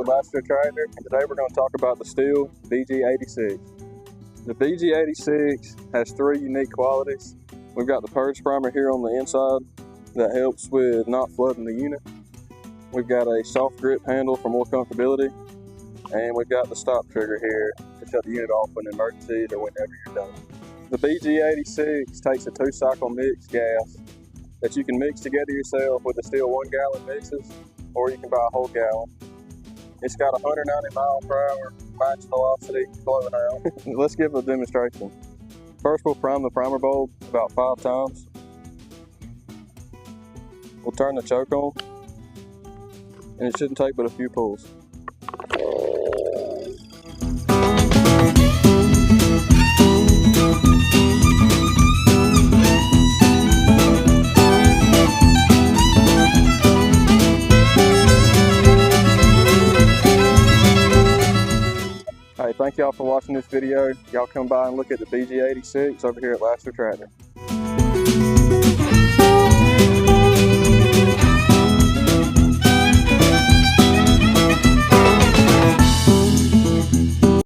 with Lasseter tractor, and today we're going to talk about the Stihl BG86. The BG86 has three unique qualities. We've got the purge primer here on the inside that helps with not flooding the unit. We've got a soft grip handle for more comfortability, and we've got the stop trigger here to shut the unit off in emergencies or whenever you're done. The BG86 takes a 2-cycle mix gas that you can mix together yourself with the Stihl 1 gallon mixes, or you can buy a whole gallon. It's got 190 mile per hour max velocity blowing out. Let's give a demonstration. First, we'll prime the primer bulb about 5 times. We'll turn the choke on, and it shouldn't take but a few pulls. Hey, thank y'all for watching this video. Y'all come by and look at the BG86 over here at Lasseter Tractor.